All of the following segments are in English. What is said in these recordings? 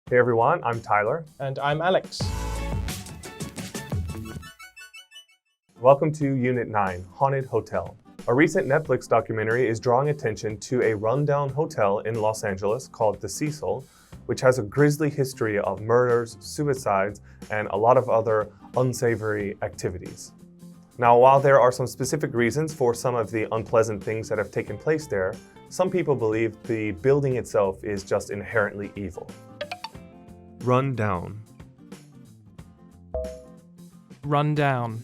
Hey everyone, I'm Tyler. And I'm Alex. Welcome to Unit 9, Haunted Hotel. A recent Netflix documentary is drawing attention to a rundown hotel in Los Angeles called the Cecil, which has a grisly history of murders, suicides, and a lot of other unsavory activities. Now, while there are some specific reasons for some of the unpleasant things that have taken place there, some people believe the building itself is just inherently evil. Run down. Run down.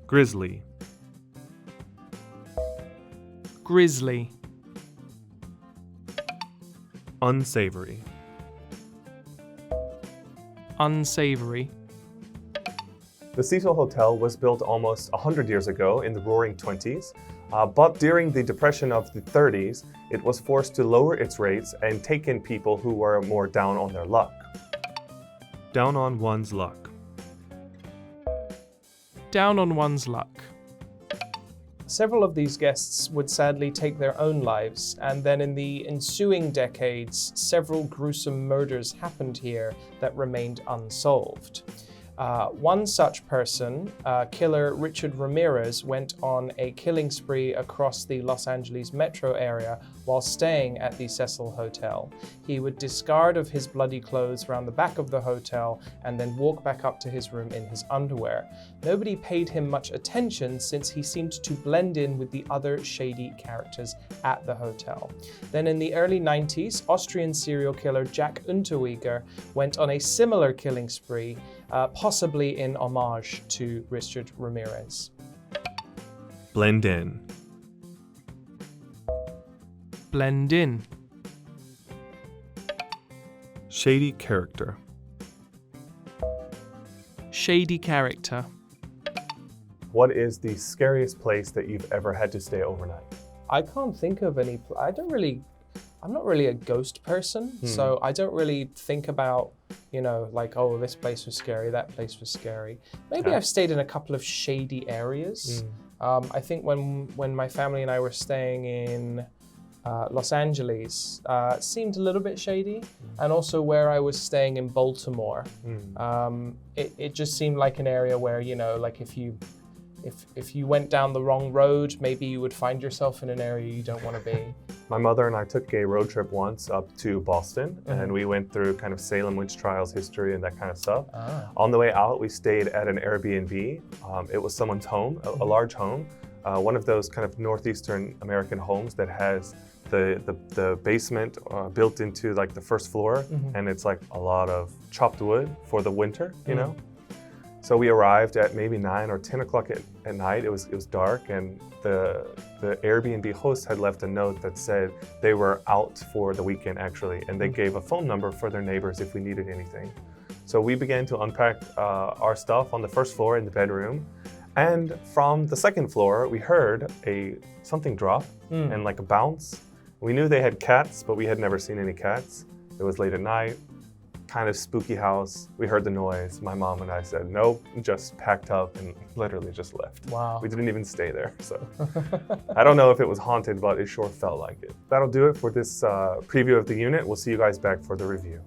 Grisly. Grizzly. Unsavory. Unsavory. The Cecil Hotel was built almost 100 years ago in the Roaring '20s, but during the Depression of the '30s, it was forced to lower its rates and take in people who were more down on their luck. Down on one's luck. Down on one's luck. Several of these guests would sadly take their own lives, and then in the ensuing decades, several gruesome murders happened here that remained unsolved. One such person, killer Richard Ramirez, went on a killing spree across the Los Angeles metro area while staying at the Cecil Hotel. He would discard of his bloody clothes around the back of the hotel and then walk back up to his room in his underwear. Nobody paid him much attention since he seemed to blend in with the other shady characters at the hotel. Then in the early 90s, Austrian serial killer Jack Unterweger went on a similar killing spree, possibly in homage to Richard Ramirez. Blend in. Blend in. Shady character. Shady character. What is the scariest place that you've ever had to stay overnight? I can't think of any. I'm not really a ghost person, so I don't really think about, like, oh, this place was scary, that place was scary. Maybe I've stayed in a couple of shady areas. I think when my family and I were staying in Los Angeles, it seemed a little bit shady, and also where I was staying in Baltimore, it just seemed like an area where, like if you went down the wrong road, maybe you would find yourself in an area you don't want to be. My mother and I took a road trip once up to Boston, and we went through kind of Salem witch trials history and that kind of stuff. On the way out, we stayed at an Airbnb. It was someone's home, a large home, one of those kind of northeastern American homes that has the basement built into like the first floor, and it's like a lot of chopped wood for the winter, you know? So we arrived at maybe 9 or 10 o'clock at night. It was dark, and the Airbnb host had left a note that said they were out for the weekend actually, and they gave a phone number for their neighbors if we needed anything. So we began to unpack our stuff on the first floor in the bedroom, and from the second floor we heard something drop and like a bounce. We knew they had cats, but we had never seen any cats. It was late at night. Kind of spooky house. We heard the noise. My mom and I said, nope, just packed up and literally just left. Wow. We didn't even stay there. So I don't know if it was haunted, but it sure felt like it. That'll do it for this preview of the unit. We'll see you guys back for the review.